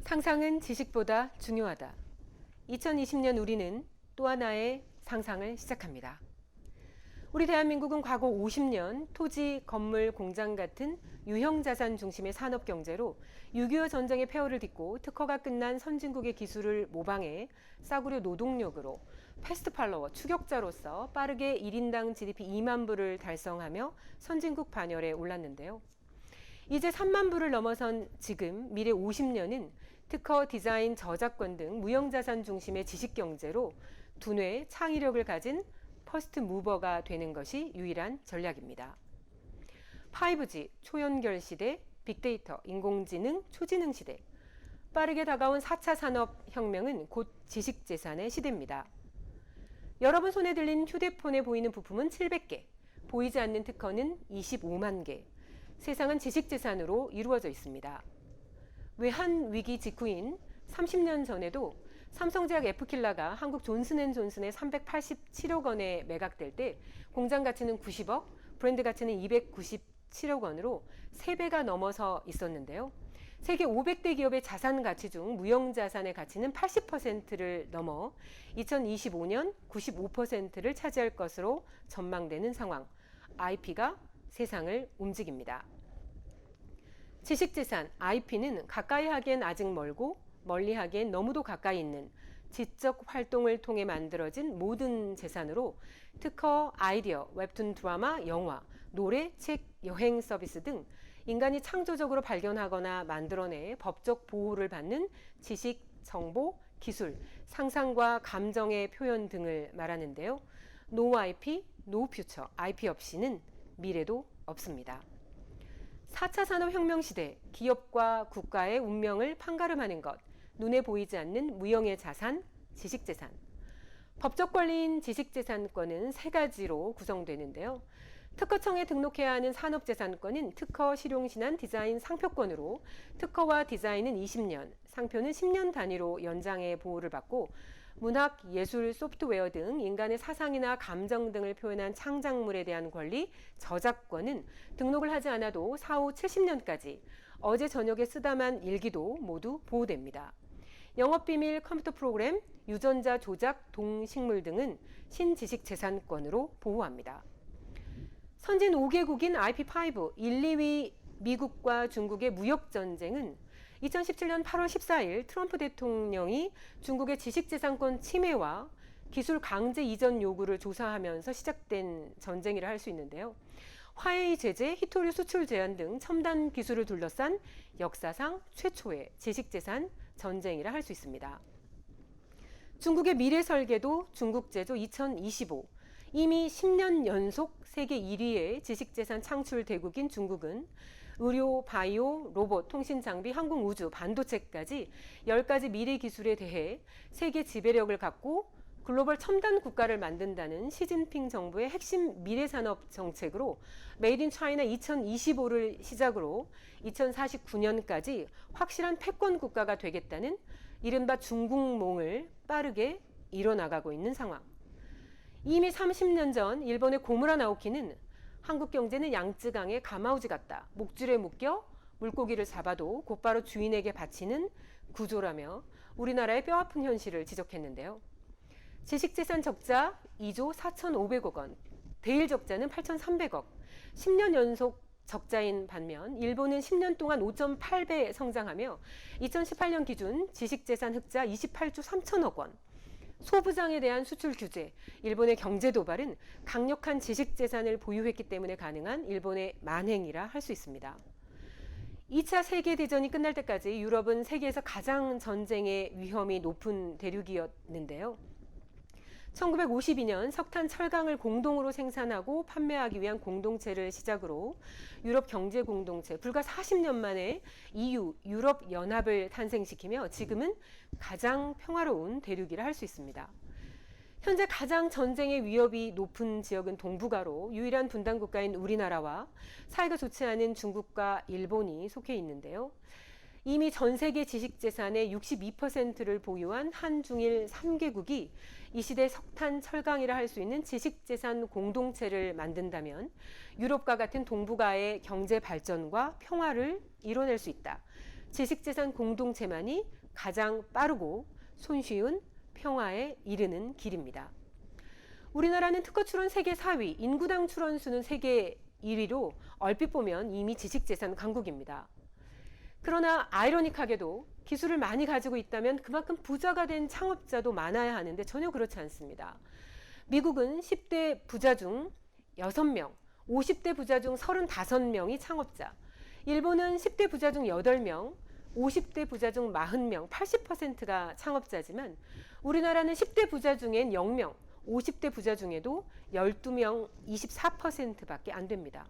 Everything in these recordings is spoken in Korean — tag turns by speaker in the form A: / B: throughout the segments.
A: 상상은 지식보다 중요하다. 2020년 우리는 또 하나의 상상을 시작합니다. 우리 대한민국은 과거 50년 토지, 건물, 공장 같은 유형자산 중심의 산업경제로 6.25 전쟁의 폐허를 딛고 특허가 끝난 선진국의 기술을 모방해 싸구려 노동력으로 패스트 팔로워, 추격자로서 빠르게 1인당 GDP 2만 불을 달성하며 선진국 반열에 올랐는데요. 이제 3만 불을 넘어선 지금 미래 50년은 특허, 디자인, 저작권 등 무형자산 중심의 지식경제로 두뇌, 창의력을 가진 퍼스트 무버가 되는 것이 유일한 전략입니다. 5G, 초연결 시대, 빅데이터, 인공지능, 초지능 시대. 빠르게 다가온 4차 산업혁명은 곧 지식재산의 시대입니다. 여러분 손에 들린 휴대폰에 보이는 부품은 700개, 보이지 않는 특허는 25만 개. 세상은 지식재산으로 이루어져 있습니다. 외환 위기 직후인 30년 전에도 삼성제약 에프킬라가 한국 존슨앤존슨의 387억 원에 매각될 때 공장 가치는 90억, 브랜드 가치는 297억 원으로 3배가 넘어서 있었는데요. 세계 500대 기업의 자산 가치 중 무형자산의 가치는 80%를 넘어 2025년 95%를 차지할 것으로 전망되는 상황. IP가 세상을 움직입니다. 지식재산, IP는 가까이 하기엔 아직 멀고 멀리 하기엔 너무도 가까이 있는 지적 활동을 통해 만들어진 모든 재산으로 특허, 아이디어, 웹툰 드라마, 영화, 노래, 책, 여행 서비스 등 인간이 창조적으로 발견하거나 만들어내 법적 보호를 받는 지식, 정보, 기술, 상상과 감정의 표현 등을 말하는데요. No IP, No Future, IP 없이는 미래도 없습니다. 4차 산업혁명 시대, 기업과 국가의 운명을 판가름하는 것, 눈에 보이지 않는 무형의 자산, 지식재산. 법적 권리인 지식재산권은 3가지로 구성되는데요. 특허청에 등록해야 하는 산업재산권은 특허, 실용신안, 디자인, 상표권으로 특허와 디자인은 20년, 상표는 10년 단위로 연장해 보호를 받고 문학, 예술, 소프트웨어 등 인간의 사상이나 감정 등을 표현한 창작물에 대한 권리, 저작권은 등록을 하지 않아도 사후 70년까지 어제 저녁에 쓰다만 일기도 모두 보호됩니다. 영업비밀, 컴퓨터 프로그램, 유전자 조작, 동식물 등은 신지식재산권으로 보호합니다. 선진 5개국인 IP5 1, 2위 미국과 중국의 무역전쟁은 2017년 8월 14일 트럼프 대통령이 중국의 지식재산권 침해와 기술 강제 이전 요구를 조사하면서 시작된 전쟁이라 할 수 있는데요. 화웨이 제재, 히토류 수출 제한 등 첨단 기술을 둘러싼 역사상 최초의 지식재산 전쟁이라 할 수 있습니다. 중국의 미래 설계도 중국제조 2025. 이미 10년 연속 세계 1위의 지식재산 창출 대국인 중국은 의료, 바이오, 로봇, 통신장비, 항공우주, 반도체까지 10가지 미래 기술에 대해 세계 지배력을 갖고 글로벌 첨단 국가를 만든다는 시진핑 정부의 핵심 미래산업 정책으로 메이드 인 차이나 2025를 시작으로 2049년까지 확실한 패권 국가가 되겠다는 이른바 중국몽을 빠르게 이뤄나가고 있는 상황. 이미 30년 전 일본의 고무라 나오키는 한국 경제는 양쯔강의 가마우지 같다. 목줄에 묶여 물고기를 잡아도 곧바로 주인에게 바치는 구조라며 우리나라의 뼈아픈 현실을 지적했는데요. 지식재산 적자 2조 4,500억 원, 대일 적자는 8,300억, 10년 연속 적자인 반면 일본은 10년 동안 5.8배 성장하며 2018년 기준 지식재산 흑자 28조 3천억 원, 소부장에 대한 수출 규제, 일본의 경제 도발은 강력한 지식재산을 보유했기 때문에 가능한 일본의 만행이라 할 수 있습니다. 2차 세계대전이 끝날 때까지 유럽은 세계에서 가장 전쟁의 위험이 높은 대륙이었는데요. 1952년 석탄, 철강을 공동으로 생산하고 판매하기 위한 공동체를 시작으로 유럽 경제 공동체, 불과 40년 만에 EU, 유럽 연합을 탄생시키며 지금은 가장 평화로운 대륙이라 할 수 있습니다. 현재 가장 전쟁의 위협이 높은 지역은 동북아로 유일한 분단 국가인 우리나라와 사이가 좋지 않은 중국과 일본이 속해 있는데요. 이미 전 세계 지식재산의 62%를 보유한 한중일 3개국이 이 시대 석탄, 철강이라 할 수 있는 지식재산 공동체를 만든다면 유럽과 같은 동북아의 경제 발전과 평화를 이뤄낼 수 있다. 지식재산 공동체만이 가장 빠르고 손쉬운 평화에 이르는 길입니다. 우리나라는 특허 출원 세계 4위, 인구당 출원 수는 세계 1위로 얼핏 보면 이미 지식재산 강국입니다. 그러나 아이러니하게도 기술을 많이 가지고 있다면 그만큼 부자가 된 창업자도 많아야 하는데 전혀 그렇지 않습니다. 미국은 10대 부자 중 6명, 50대 부자 중 35명이 창업자. 일본은 10대 부자 중 8명, 50대 부자 중 40명, 80%가 창업자지만 우리나라는 10대 부자 중엔 0명, 50대 부자 중에도 12명, 24%밖에 안 됩니다.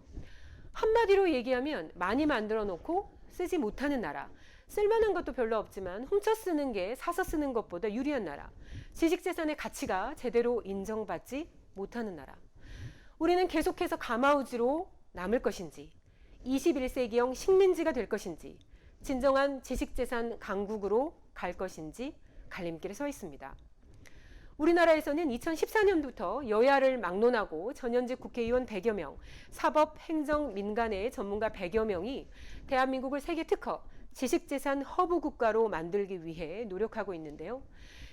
A: 한마디로 얘기하면 많이 만들어 놓고 쓰지 못하는 나라. 쓸만한 것도 별로 없지만 훔쳐 쓰는 게 사서 쓰는 것보다 유리한 나라. 지식재산의 가치가 제대로 인정받지 못하는 나라. 우리는 계속해서 가마우지로 남을 것인지 21세기형 식민지가 될 것인지 진정한 지식재산 강국으로 갈 것인지 갈림길에 서 있습니다. 우리나라에서는 2014년부터 여야를 막론하고 전현직 국회의원 100여 명, 사법, 행정, 민간의 전문가 100여 명이 대한민국을 세계 특허, 지식재산 허브 국가로 만들기 위해 노력하고 있는데요.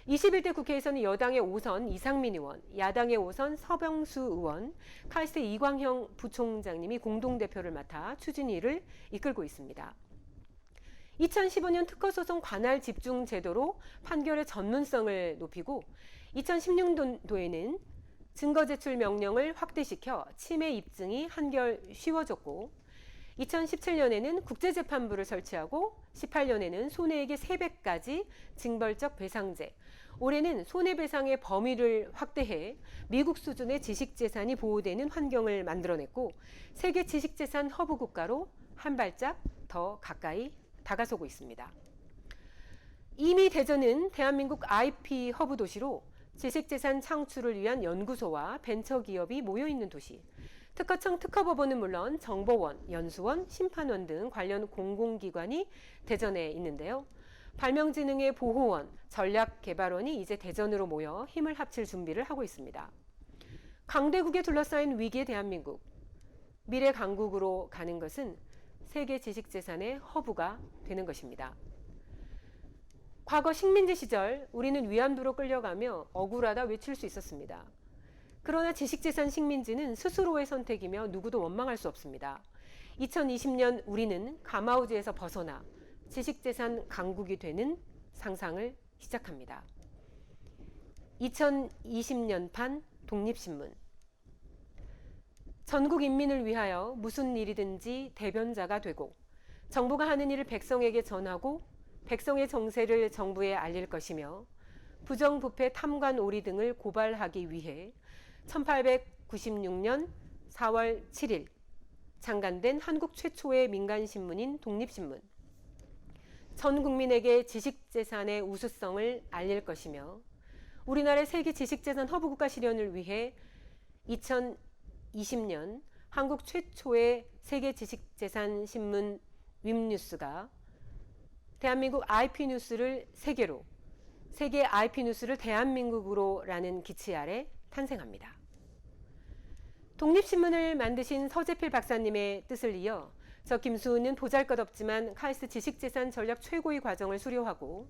A: 21대 국회에서는 여당의 5선 이상민 의원, 야당의 5선 서병수 의원, 카이스트 이광형 부총장님이 공동대표를 맡아 추진위를 이끌고 있습니다. 2015년 특허소송 관할 집중 제도로 판결의 전문성을 높이고 2016년도에는 증거 제출 명령을 확대시켜 침해 입증이 한결 쉬워졌고 2017년에는 국제재판부를 설치하고 18년에는 손해액의 3배까지 징벌적 배상제, 올해는 손해배상의 범위를 확대해 미국 수준의 지식재산이 보호되는 환경을 만들어냈고 세계 지식재산 허브 국가로 한 발짝 더 가까이 다가서고 있습니다. 이미 대전은 대한민국 IP 허브 도시로 지식재산 창출을 위한 연구소와 벤처기업이 모여있는 도시, 특허청 특허법원은 물론 정보원, 연수원, 심판원 등 관련 공공기관이 대전에 있는데요. 발명진흥의 보호원, 전략개발원이 이제 대전으로 모여 힘을 합칠 준비를 하고 있습니다. 강대국에 둘러싸인 위기의 대한민국, 미래 강국으로 가는 것은 세계 지식재산의 허브가 되는 것입니다. 과거 식민지 시절 우리는 위안부로 끌려가며 억울하다 외칠 수 있었습니다. 그러나 지식재산 식민지는 스스로의 선택이며 누구도 원망할 수 없습니다. 2020년 우리는 가마우지에서 벗어나 지식재산 강국이 되는 상상을 시작합니다. 2020년판 독립신문. 전국 인민을 위하여 무슨 일이든지 대변자가 되고 정부가 하는 일을 백성에게 전하고 백성의 정세를 정부에 알릴 것이며 부정부패 탐관 오리 등을 고발하기 위해 1896년 4월 7일 창간된 한국 최초의 민간신문인 독립신문. 전 국민에게 지식재산의 우수성을 알릴 것이며 우리나라의 세계 지식재산 허브국가 실현을 위해 2020년 한국 최초의 세계 지식재산 신문 웹뉴스가 대한민국 IP뉴스를 세계로, 세계 IP뉴스를 대한민국으로라는 기치 아래 탄생합니다. 독립신문을 만드신 서재필 박사님의 뜻을 이어 저 김수은은 보잘것없지만 카이스트 지식재산 전략 최고의 과정을 수료하고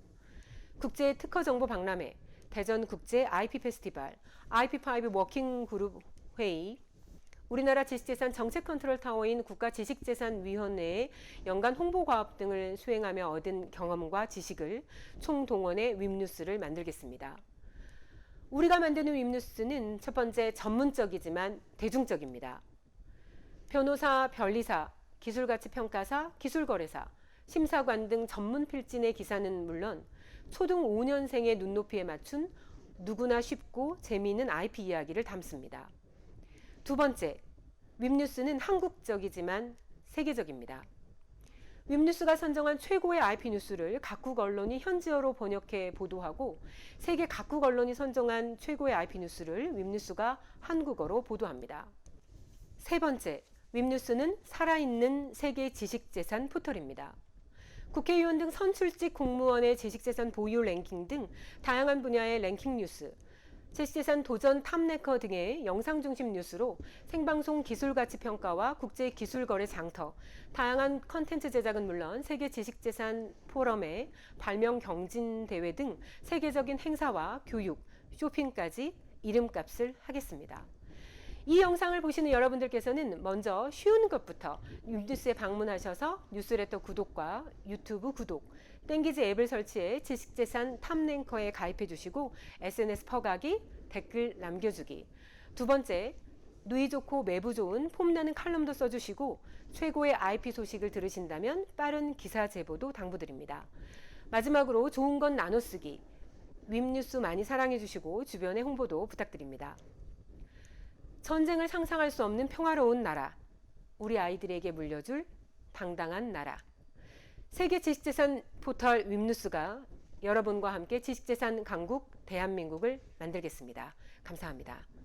A: 국제 특허정보 박람회, 대전 국제 IP 페스티벌, IP5 워킹그룹 회의, 우리나라 지식재산 정책컨트롤타워인 국가지식재산위원회의 연간 홍보과업 등을 수행하며 얻은 경험과 지식을 총동원해 웹뉴스를 만들겠습니다. 우리가 만드는 웹뉴스는 첫 번째 전문적이지만 대중적입니다. 변호사, 변리사, 기술가치평가사, 기술거래사, 심사관 등 전문 필진의 기사는 물론 초등 5년생의 눈높이에 맞춘 누구나 쉽고 재미있는 IP 이야기를 담습니다. 두 번째, 웹뉴스는 한국적이지만 세계적입니다. 웹뉴스가 선정한 최고의 IP 뉴스를 각국 언론이 현지어로 번역해 보도하고 세계 각국 언론이 선정한 최고의 IP 뉴스를 웹뉴스가 한국어로 보도합니다. 세 번째, 웹뉴스는 살아있는 세계 지식재산 포털입니다. 국회의원 등 선출직 공무원의 지식재산 보유 랭킹 등 다양한 분야의 랭킹 뉴스, 지식재산 도전 탑네커 등의 영상 중심 뉴스로 생방송 기술가치 평가와 국제 기술거래 장터, 다양한 컨텐츠 제작은 물론 세계 지식재산 포럼의 발명 경진 대회 등 세계적인 행사와 교육, 쇼핑까지 이름값을 하겠습니다. 이 영상을 보시는 여러분들께서는 먼저 쉬운 것부터 뉴스에 방문하셔서 뉴스레터 구독과 유튜브 구독, 땡기지 앱을 설치해 지식재산 탑랭커에 가입해 주시고 SNS 퍼가기, 댓글 남겨주기. 두 번째, 누이 좋고 매부 좋은 폼나는 칼럼도 써주시고 최고의 IP 소식을 들으신다면 빠른 기사 제보도 당부드립니다. 마지막으로 좋은 건 나눠쓰기. 웹뉴스 많이 사랑해 주시고 주변에 홍보도 부탁드립니다. 전쟁을 상상할 수 없는 평화로운 나라, 우리 아이들에게 물려줄 당당한 나라. 세계 지식재산 포털 웹뉴스가 여러분과 함께 지식재산 강국 대한민국을 만들겠습니다. 감사합니다.